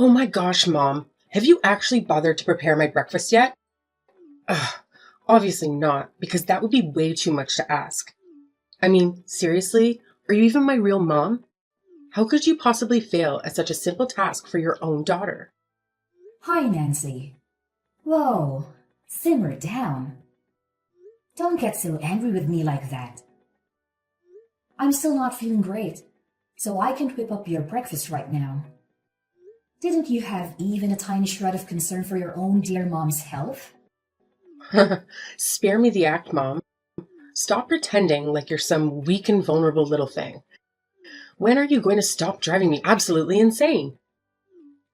Oh my gosh, Mom. Have you actually bothered to prepare my breakfast yet? Ugh, obviously not, because that would be way too much to ask. I mean, seriously? Are you even my real mom? How could you possibly fail at such a simple task for your own daughter? Hi, Nancy. Whoa, simmer down. Don't get so angry with me like that. I'm still not feeling great, so I can't whip up your breakfast right now. Didn't you have even a tiny shred of concern for your own dear mom's health? Spare me the act, Mom. Stop pretending like you're some weak and vulnerable little thing. When are you going to stop driving me absolutely insane?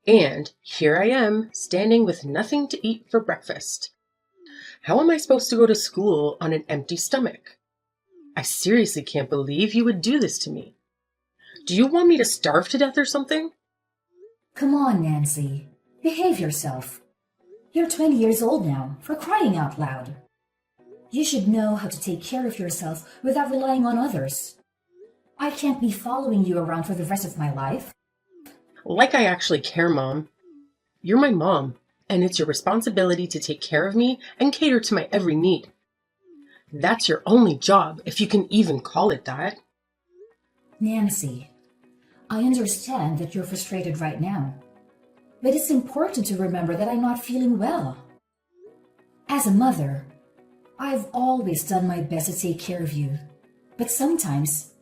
And here I am, standing with nothing to eat for breakfast. How am I supposed to go to school on an empty stomach? I seriously can't believe you would do this to me. Do you want me to starve to death or something? Come on, Nancy. Behave yourself. You're 20 years old now, for crying out loud. You should know how to take care of yourself without relying on others. I can't be following you around for the rest of my life. Like I actually care, Mom. You're my mom, and it's your responsibility to take care of me and cater to my every need. That's your only job, if you can even call it that. Nancy, I understand that you're frustrated right now, but it's important to remember that I'm not feeling well. As a mother, I've always done my best to take care of you, but sometimes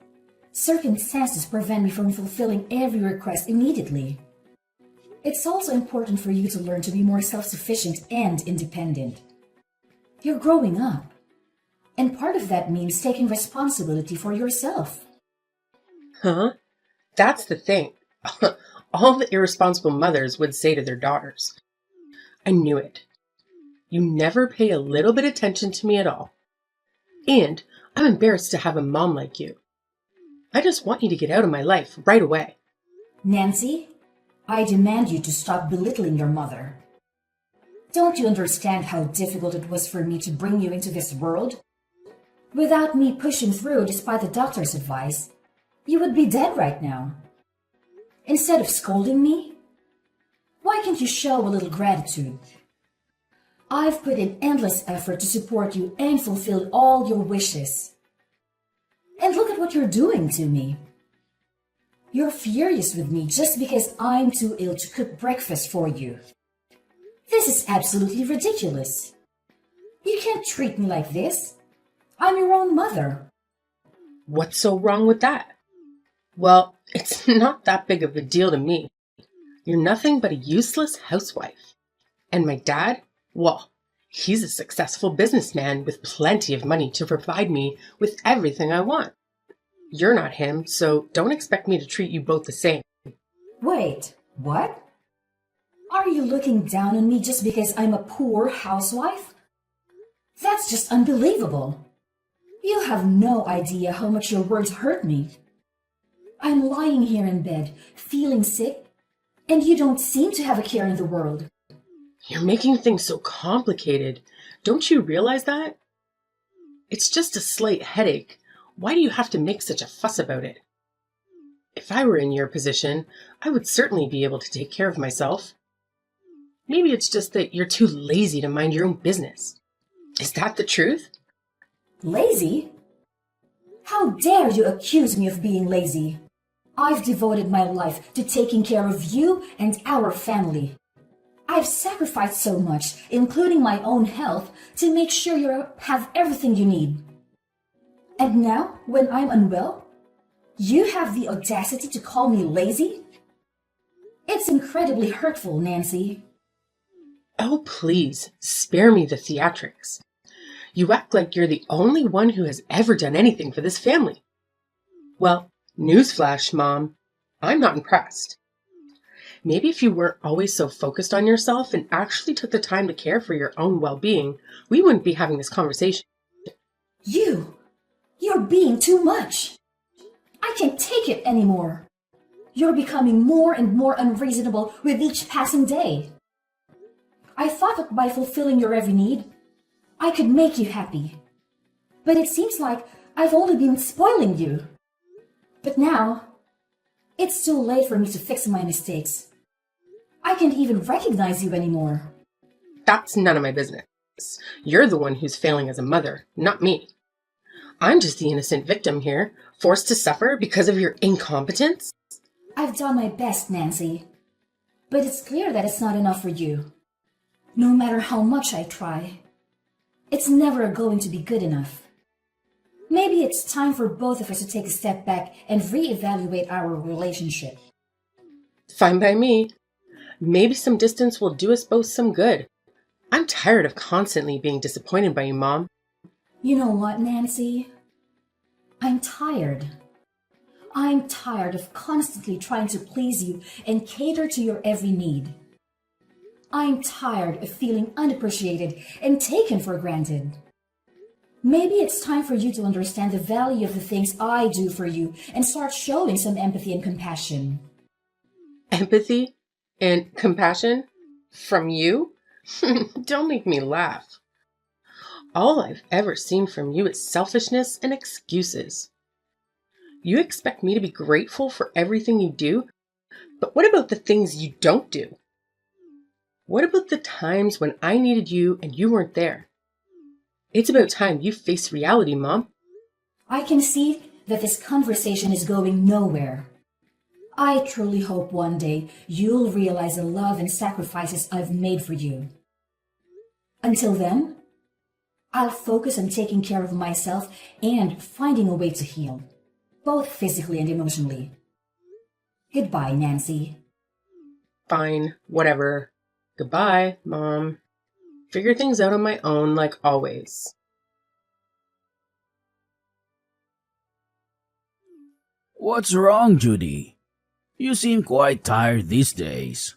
circumstances prevent me from fulfilling every request immediately. It's also important for you to learn to be more self-sufficient and independent. You're growing up, and part of that means taking responsibility for yourself. Huh? That's the thing. All the irresponsible mothers would say to their daughters. I knew it. You never pay a little bit attention to me at all. And I'm embarrassed to have a mom like you. I just want you to get out of my life right away. Nancy, I demand you to stop belittling your mother. Don't you understand how difficult it was for me to bring you into this world? Without me pushing through despite the doctor's advice, you would be dead right now. Instead of scolding me, why can't you show a little gratitude? I've put in endless effort to support you and fulfill all your wishes. And look at what you're doing to me. You're furious with me just because I'm too ill to cook breakfast for you. This is absolutely ridiculous. You can't treat me like this. I'm your own mother. What's so wrong with that? Well, it's not that big of a deal to me. You're nothing but a useless housewife. And my dad? Well, he's a successful businessman with plenty of money to provide me with everything I want. You're not him, so don't expect me to treat you both the same. Wait, what? Are you looking down on me just because I'm a poor housewife? That's just unbelievable. You have no idea how much your words hurt me. I'm lying here in bed, feeling sick, and you don't seem to have a care in the world. You're making things so complicated. Don't you realize that? It's just a slight headache. Why do you have to make such a fuss about it? If I were in your position, I would certainly be able to take care of myself. Maybe it's just that you're too lazy to mind your own business. Is that the truth? Lazy? How dare you accuse me of being lazy? I've devoted my life to taking care of you and our family. I've sacrificed so much, including my own health, to make sure you have everything you need. And now, when I'm unwell, you have the audacity to call me lazy? It's incredibly hurtful, Nancy. Oh, please, spare me the theatrics. You act like you're the only one who has ever done anything for this family. Well, newsflash, Mom, I'm not impressed. Maybe if you weren't always so focused on yourself and actually took the time to care for your own well-being, we wouldn't be having this conversation. You're being too much. I can't take it anymore. You're becoming more and more unreasonable with each passing day. I thought that by fulfilling your every need, I could make you happy. But it seems like I've only been spoiling you. But now, it's too late for me to fix my mistakes. I can't even recognize you anymore. That's none of my business. You're the one who's failing as a mother, not me. I'm just the innocent victim here, forced to suffer because of your incompetence. I've done my best, Nancy. But it's clear that it's not enough for you. No matter how much I try, it's never going to be good enough. Maybe it's time for both of us to take a step back and reevaluate our relationship. Fine by me. Maybe some distance will do us both some good. I'm tired of constantly being disappointed by you, Mom. You know what, Nancy? I'm tired. I'm tired of constantly trying to please you and cater to your every need. I'm tired of feeling unappreciated and taken for granted. Maybe it's time for you to understand the value of the things I do for you and start showing some empathy and compassion. Empathy and compassion? From you? Don't make me laugh. All I've ever seen from you is selfishness and excuses. You expect me to be grateful for everything you do, but what about the things you don't do? What about the times when I needed you and you weren't there? It's about time you face reality, Mom. I can see that this conversation is going nowhere. I truly hope one day you'll realize the love and sacrifices I've made for you. Until then, I'll focus on taking care of myself and finding a way to heal, both physically and emotionally. Goodbye, Nancy. Fine, whatever. Goodbye, Mom. Figure things out on my own like always. What's wrong, Judy? You seem quite tired these days.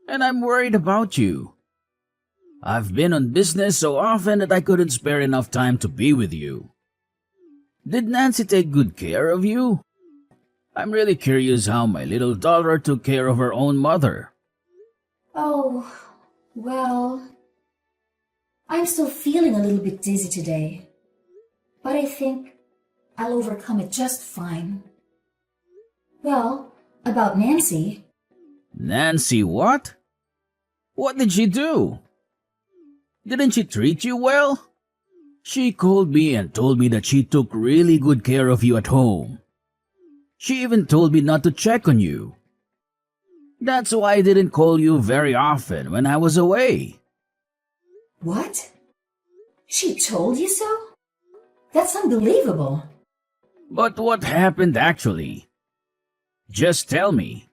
And I'm worried about you. I've been on business so often that I couldn't spare enough time to be with you. Did Nancy take good care of you? I'm really curious how my little daughter took care of her own mother. Oh, well, I'm still feeling a little bit dizzy today, but I think I'll overcome it just fine. Well, about Nancy. Nancy what? What did she do? Didn't she treat you well? She called me and told me that she took really good care of you at home. She even told me not to check on you. That's why I didn't call you very often when I was away. What? She told you so? That's unbelievable. But what happened actually? Just tell me.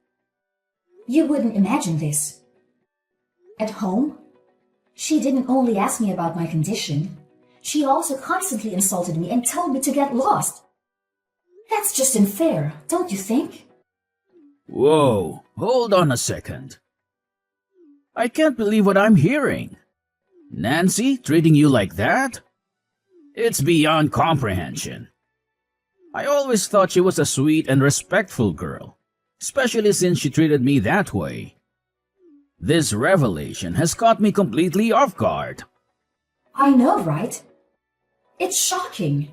You wouldn't imagine this. At home, she didn't only ask me about my condition, she also constantly insulted me and told me to get lost. That's just unfair, don't you think? Whoa, hold on a second. I can't believe what I'm hearing. Nancy treating you like that? It's beyond comprehension. I always thought she was a sweet and respectful girl, especially since she treated me that way. This revelation has caught me completely off guard. I know, right? It's shocking.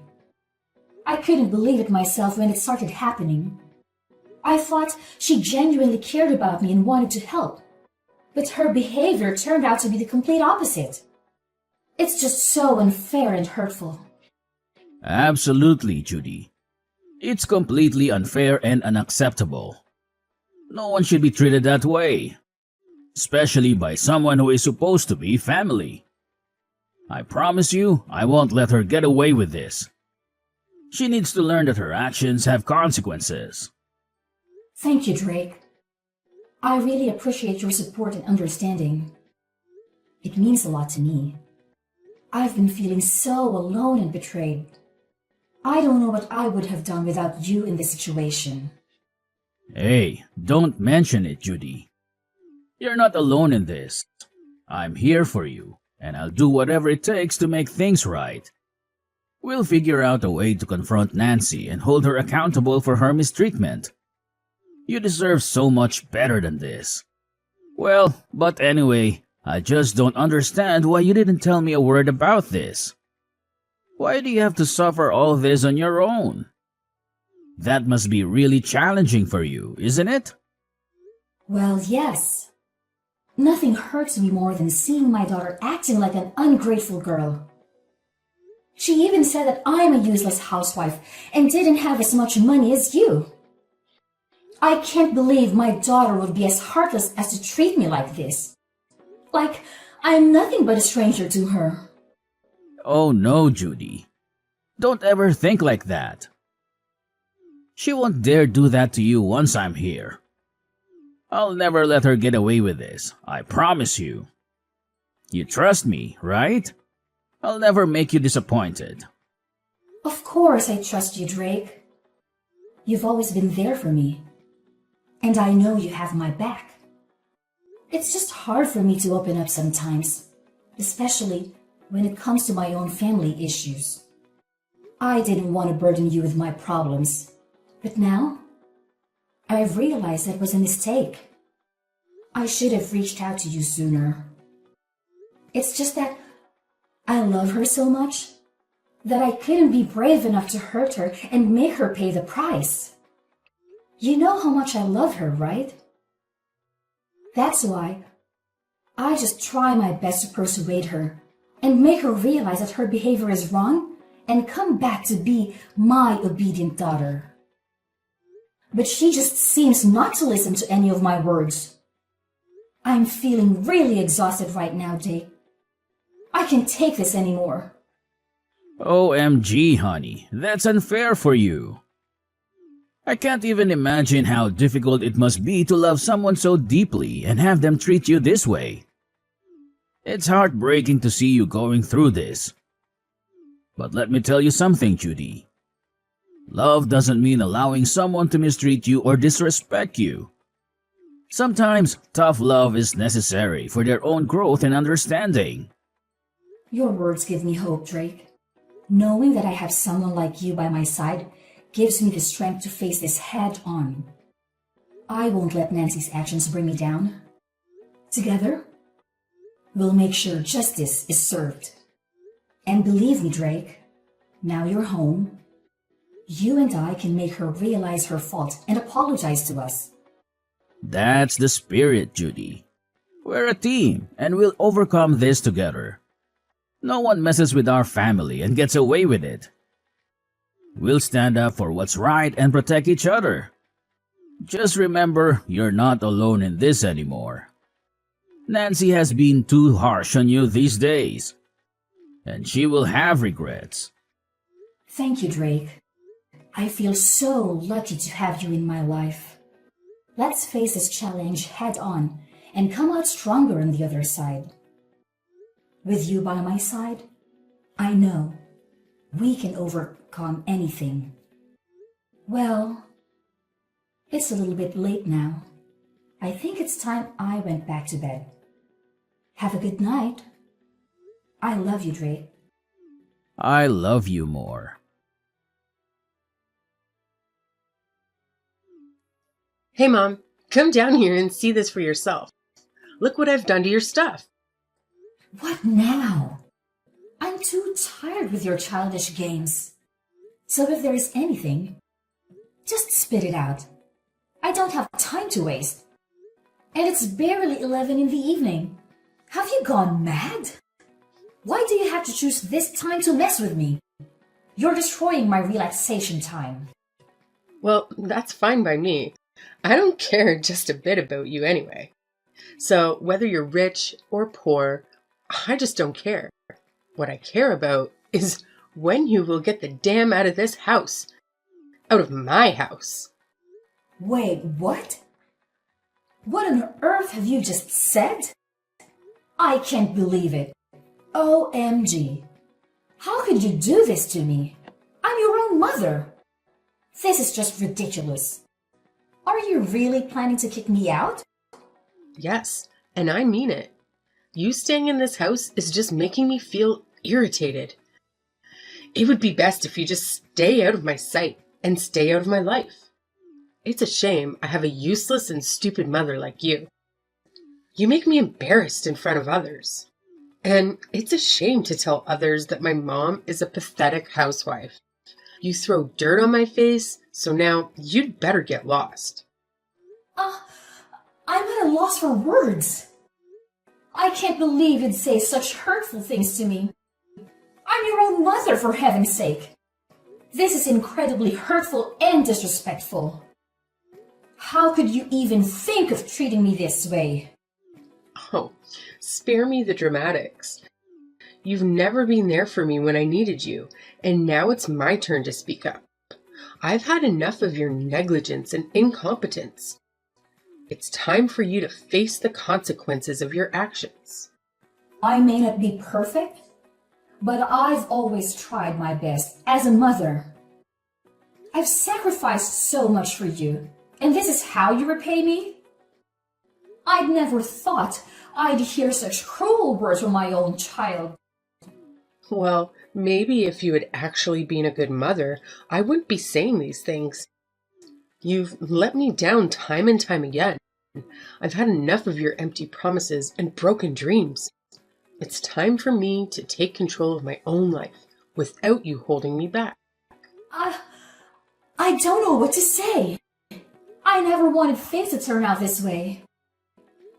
I couldn't believe it myself when it started happening. I thought she genuinely cared about me and wanted to help. But her behavior turned out to be the complete opposite. It's just so unfair and hurtful. Absolutely, Judy. It's completely unfair and unacceptable. No one should be treated that way, especially by someone who is supposed to be family. I promise you, I won't let her get away with this. She needs to learn that her actions have consequences. Thank you, Drake. I really appreciate your support and understanding. It means a lot to me. I've been feeling so alone and betrayed. I don't know what I would have done without you in this situation. Hey, don't mention it, Judy. You're not alone in this. I'm here for you, and I'll do whatever it takes to make things right. We'll figure out a way to confront Nancy and hold her accountable for her mistreatment. You deserve so much better than this. Well, but anyway, I just don't understand why you didn't tell me a word about this. Why do you have to suffer all this on your own? That must be really challenging for you, isn't it? Well, yes. Nothing hurts me more than seeing my daughter acting like an ungrateful girl. She even said that I'm a useless housewife and didn't have as much money as you. I can't believe my daughter would be as heartless as to treat me like this. Like I'm nothing but a stranger to her. Oh no, Judy. Don't ever think like that. She won't dare do that to you once I'm here. I'll never let her get away with this, I promise you. You trust me, right? I'll never make you disappointed. Of course I trust you, Drake. You've always been there for me. And I know you have my back. It's just hard for me to open up sometimes, especially when it comes to my own family issues. I didn't want to burden you with my problems, but now I've realized that was a mistake. I should have reached out to you sooner. It's just that I love her so much that I couldn't be brave enough to hurt her and make her pay the price. You know how much I love her, right? That's why I just try my best to persuade her and make her realize that her behavior is wrong and come back to be my obedient daughter. But she just seems not to listen to any of my words. I'm feeling really exhausted right now, Jake. I can't take this anymore. OMG, honey, that's unfair for you. I can't even imagine how difficult it must be to love someone so deeply and have them treat you this way. It's heartbreaking to see you going through this. But let me tell you something, Judy. Love doesn't mean allowing someone to mistreat you or disrespect you. Sometimes tough love is necessary for their own growth and understanding. Your words give me hope, Drake. Knowing that I have someone like you by my side gives me the strength to face this head on. I won't let Nancy's actions bring me down. Together, we'll make sure justice is served. And believe me, Drake, now you're home, you and I can make her realize her fault and apologize to us. That's the spirit, Judy. We're a team and we'll overcome this together. No one messes with our family and gets away with it. We'll stand up for what's right and protect each other. Just remember, you're not alone in this anymore. Nancy has been too harsh on you these days, and she will have regrets. Thank you, Drake. I feel so lucky to have you in my life. Let's face this challenge head on and come out stronger on the other side. With you by my side, I know we can overcome anything. Well, it's a little bit late now. I think it's time I went back to bed. Have a good night. I love you, Drake. I love you more. Hey, Mom, come down here and see this for yourself. Look what I've done to your stuff. What now? I'm too tired with your childish games. So if there is anything, just spit it out. I don't have time to waste. And it's barely 11 in the evening. Have you gone mad? Why do you have to choose this time to mess with me? You're destroying my relaxation time. Well, that's fine by me. I don't care just a bit about you anyway. So whether you're rich or poor, I just don't care. What I care about is when you will get the damn out of this house. Out of my house. Wait, what? What on earth have you just said? I can't believe it. OMG. How could you do this to me? I'm your own mother. This is just ridiculous. Are you really planning to kick me out? Yes, and I mean it. You staying in this house is just making me feel irritated. It would be best if you just stay out of my sight and stay out of my life. It's a shame I have a useless and stupid mother like you. You make me embarrassed in front of others. And it's a shame to tell others that my mom is a pathetic housewife. You throw dirt on my face, so now you'd better get lost. I'm at a loss for words. I can't believe you'd say such hurtful things to me. I'm your own mother, for heaven's sake. This is incredibly hurtful and disrespectful. How could you even think of treating me this way? Oh, spare me the dramatics. You've never been there for me when I needed you, and now it's my turn to speak up. I've had enough of your negligence and incompetence. It's time for you to face the consequences of your actions. I may not be perfect, but I've always tried my best as a mother. I've sacrificed so much for you, and this is how you repay me? I'd never thought I'd hear such cruel words from my own child. Well, maybe if you had actually been a good mother, I wouldn't be saying these things. You've let me down time and time again. I've had enough of your empty promises and broken dreams. It's time for me to take control of my own life without you holding me back. I don't know what to say. I never wanted things to turn out this way.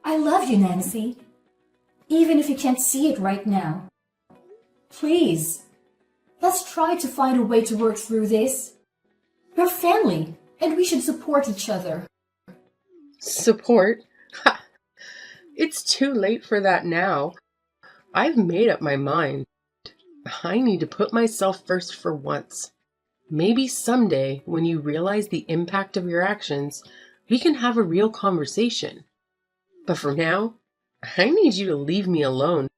I love you, Nancy, even if you can't see it right now. Please, let's try to find a way to work through this. We're family, and we should support each other. Support? Ha! It's too late for that now. I've made up my mind. I need to put myself first for once. Maybe someday, when you realize the impact of your actions, we can have a real conversation. But for now, I need you to leave me alone.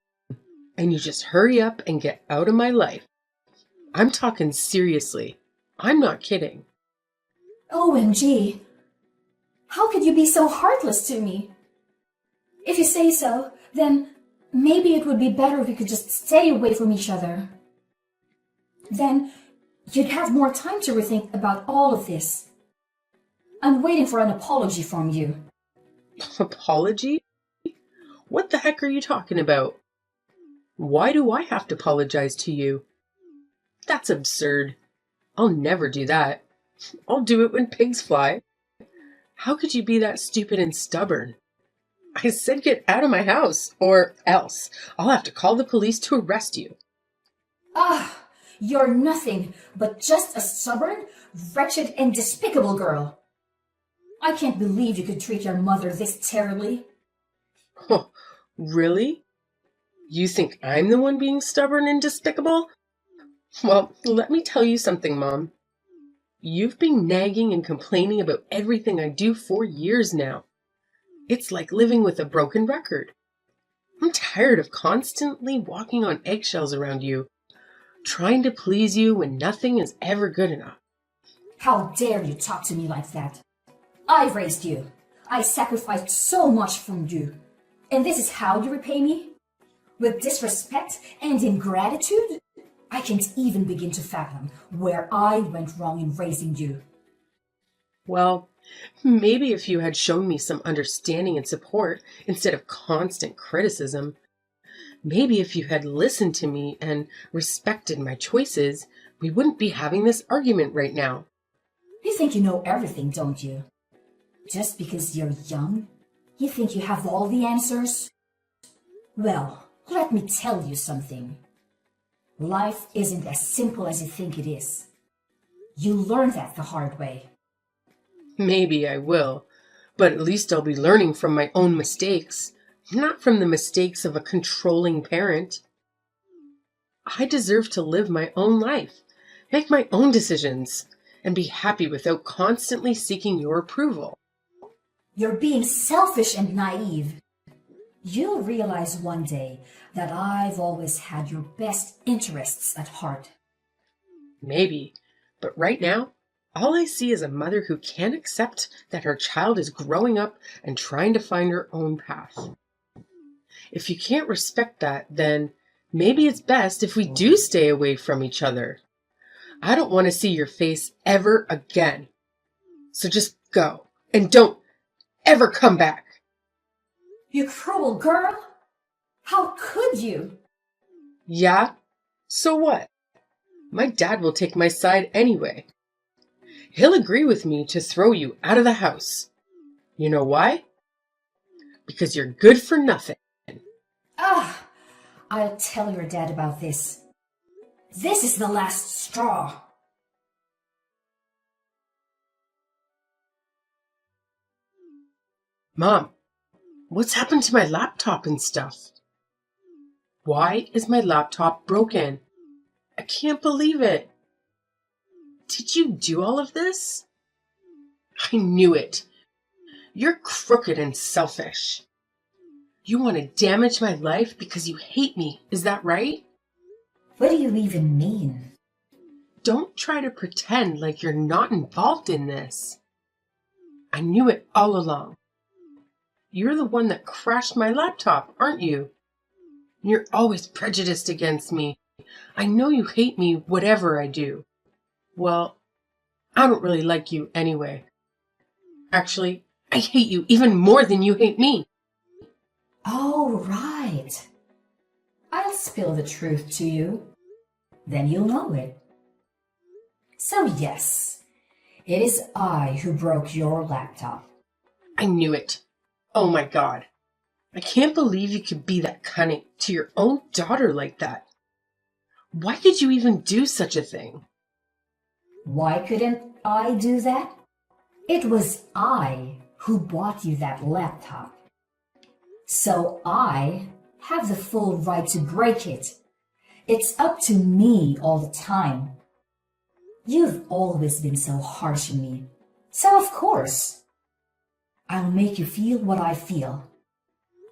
And you just hurry up and get out of my life. I'm talking seriously. I'm not kidding. OMG! How could you be so heartless to me? If you say so, then maybe it would be better if we could just stay away from each other. Then you'd have more time to rethink about all of this. I'm waiting for an apology from you. Apology? What the heck are you talking about? Why do I have to apologize to you? That's absurd. I'll never do that. I'll do it when pigs fly. How could you be that stupid and stubborn? I said get out of my house, or else I'll have to call the police to arrest you. You're nothing but just a stubborn, wretched, and despicable girl. I can't believe you could treat your mother this terribly. Oh, really? You think I'm the one being stubborn and despicable? Well, let me tell you something, Mom. You've been nagging and complaining about everything I do for years now. It's like living with a broken record. I'm tired of constantly walking on eggshells around you, trying to please you when nothing is ever good enough. How dare you talk to me like that? I raised you. I sacrificed so much from you. And this is how you repay me? With disrespect and ingratitude? I can't even begin to fathom where I went wrong in raising you. Well, maybe if you had shown me some understanding and support instead of constant criticism, maybe if you had listened to me and respected my choices, we wouldn't be having this argument right now. You think you know everything, don't you? Just because you're young, you think you have all the answers? Well, let me tell you something. Life isn't as simple as you think it is. You learn that the hard way. Maybe I will, but at least I'll be learning from my own mistakes, not from the mistakes of a controlling parent. I deserve to live my own life, make my own decisions, and be happy without constantly seeking your approval. You're being selfish and naive. You'll realize one day that I've always had your best interests at heart. Maybe, but right now, all I see is a mother who can't accept that her child is growing up and trying to find her own path. If you can't respect that, then maybe it's best if we do stay away from each other. I don't want to see your face ever again. So just go and don't ever come back. You cruel girl! How could you? Yeah? So what? My dad will take my side anyway. He'll agree with me to throw you out of the house. You know why? Because you're good for nothing. I'll tell your dad about this. This is the last straw. Mom, what's happened to my laptop and stuff? Why is my laptop broken? I can't believe it. Did you do all of this? I knew it. You're crooked and selfish. You want to damage my life because you hate me, is that right? What do you even mean? Don't try to pretend like you're not involved in this. I knew it all along. You're the one that crashed my laptop, aren't you? You're always prejudiced against me. I know you hate me whatever I do. Well, I don't really like you anyway. Actually, I hate you even more than you hate me. Oh, right. I'll spill the truth to you. Then you'll know it. So yes, it is I who broke your laptop. I knew it. Oh my God. I can't believe you could be that cunning to your own daughter like that. Why could you even do such a thing? Why couldn't I do that? It was I who bought you that laptop. So I have the full right to break it. It's up to me all the time. You've always been so harsh on me. So of course, I'll make you feel what I feel.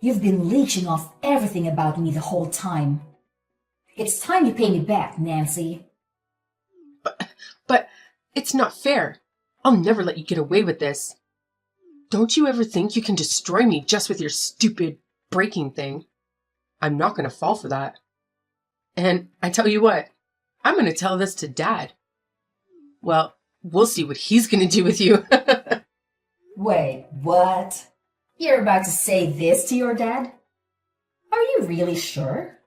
You've been leeching off everything about me the whole time. It's time you pay me back, Nancy. But it's not fair. I'll never let you get away with this. Don't you ever think you can destroy me just with your stupid breaking thing? I'm not going to fall for that. And I tell you what, I'm going to tell this to Dad. Well, we'll see what he's going to do with you. Wait, what? You're about to say this to your dad? Are you really sure?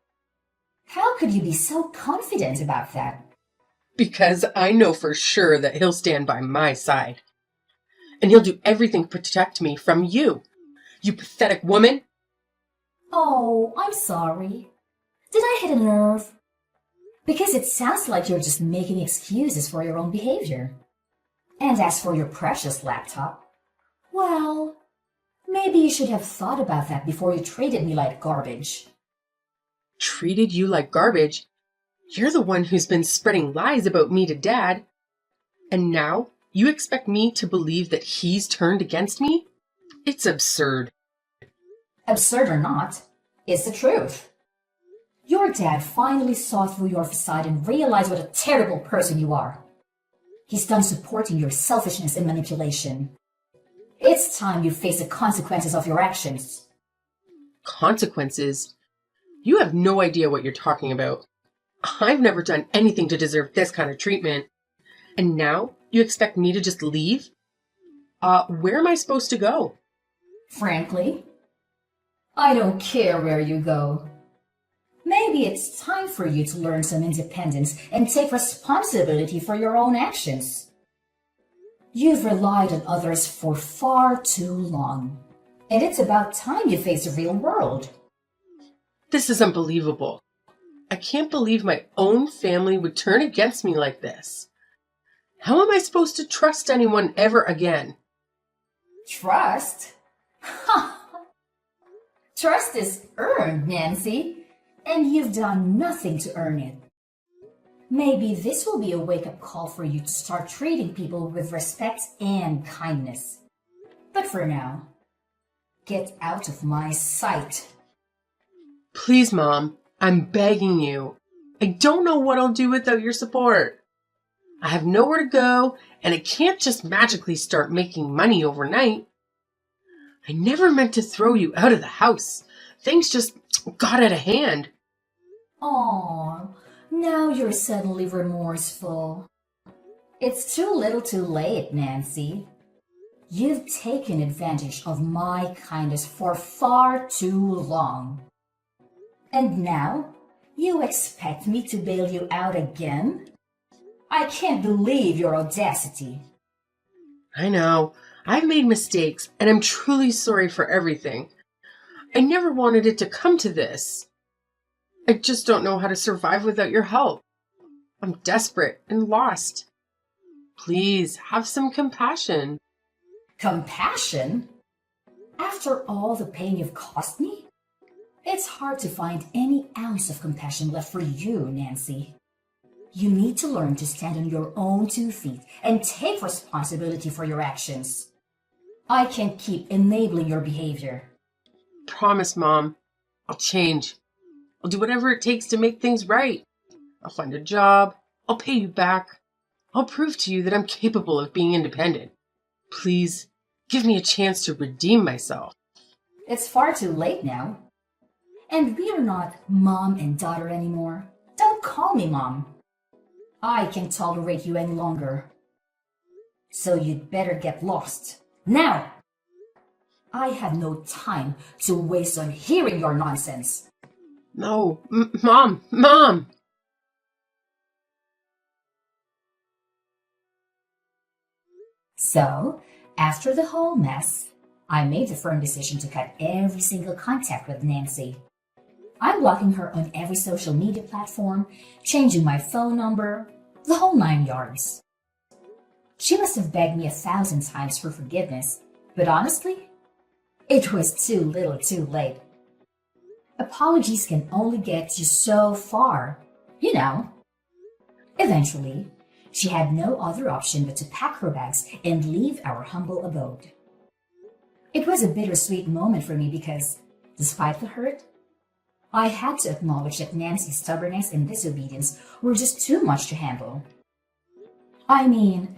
How could you be so confident about that? Because I know for sure that he'll stand by my side. And he'll do everything to protect me from you, you pathetic woman. Oh, I'm sorry. Did I hit a nerve? Because it sounds like you're just making excuses for your own behavior. And as for your precious laptop, well, maybe you should have thought about that before you treated me like garbage. Treated you like garbage? You're the one who's been spreading lies about me to Dad. And now you expect me to believe that he's turned against me? It's absurd. Absurd or not, it's the truth. Your dad finally saw through your facade and realized what a terrible person you are. He's done supporting your selfishness and manipulation. It's time you face the consequences of your actions. Consequences? You have no idea what you're talking about. I've never done anything to deserve this kind of treatment. And now you expect me to just leave? Where am I supposed to go? Frankly, I don't care where you go. Maybe it's time for you to learn some independence and take responsibility for your own actions. You've relied on others for far too long, and it's about time you face the real world. This is unbelievable. I can't believe my own family would turn against me like this. How am I supposed to trust anyone ever again? Trust? Trust is earned, Nancy, and you've done nothing to earn it. Maybe this will be a wake-up call for you to start treating people with respect and kindness. But for now, get out of my sight. Please, Mom, I'm begging you. I don't know what I'll do without your support. I have nowhere to go, and I can't just magically start making money overnight. I never meant to throw you out of the house. Things just got out of hand. Aw, now you're suddenly remorseful. It's too little too late, Nancy. You've taken advantage of my kindness for far too long. And now, you expect me to bail you out again? I can't believe your audacity. I know. I've made mistakes, and I'm truly sorry for everything. I never wanted it to come to this. I just don't know how to survive without your help. I'm desperate and lost. Please have some compassion. Compassion? After all the pain you've caused me? It's hard to find any ounce of compassion left for you, Nancy. You need to learn to stand on your own 2 feet and take responsibility for your actions. I can't keep enabling your behavior. Promise, Mom. I'll change. I'll do whatever it takes to make things right. I'll find a job. I'll pay you back. I'll prove to you that I'm capable of being independent. Please, give me a chance to redeem myself. It's far too late now. And we are not mom and daughter anymore. Don't call me Mom. I can't tolerate you any longer. So you'd better get lost. Now! I have no time to waste on hearing your nonsense. No, Mom, Mom! So, after the whole mess, I made the firm decision to cut every single contact with Nancy. I'm blocking her on every social media platform, changing my phone number, the whole 9 yards. She must have begged me 1,000 times for forgiveness, but honestly, it was too little too late. Apologies can only get you so far, you know. Eventually, she had no other option but to pack her bags and leave our humble abode. It was a bittersweet moment for me because, despite the hurt, I had to acknowledge that Nancy's stubbornness and disobedience were just too much to handle. I mean,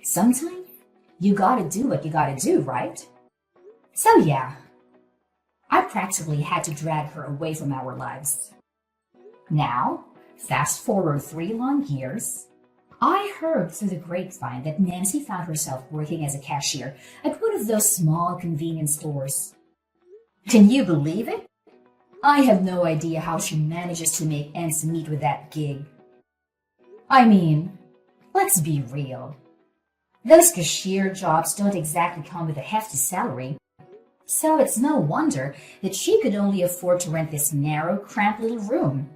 sometimes you gotta do what you gotta do, right? So yeah, I practically had to drag her away from our lives. Now, fast forward 3 long years, I heard through the grapevine that Nancy found herself working as a cashier at one of those small convenience stores. Can you believe it? I have no idea how she manages to make ends meet with that gig. I mean, let's be real. Those cashier jobs don't exactly come with a hefty salary, so it's no wonder that she could only afford to rent this narrow, cramped little room.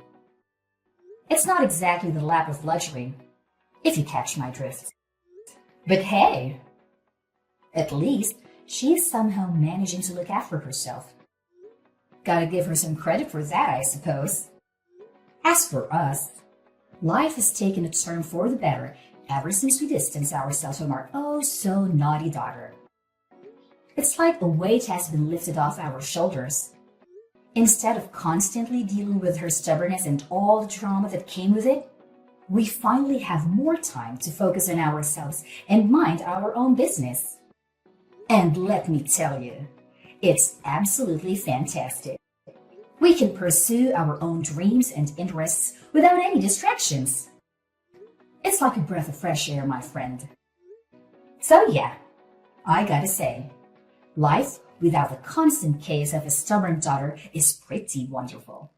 It's not exactly the lap of luxury, if you catch my drift. But hey, at least she is somehow managing to look after herself. Gotta give her some credit for that, I suppose. As for us, life has taken a turn for the better ever since we distanced ourselves from our oh-so-naughty daughter. It's like a weight has been lifted off our shoulders. Instead of constantly dealing with her stubbornness and all the trauma that came with it, we finally have more time to focus on ourselves and mind our own business. And let me tell you, it's absolutely fantastic. We can pursue our own dreams and interests without any distractions. It's like a breath of fresh air, my friend. So yeah, I gotta say, life without the constant chaos of a stubborn daughter is pretty wonderful.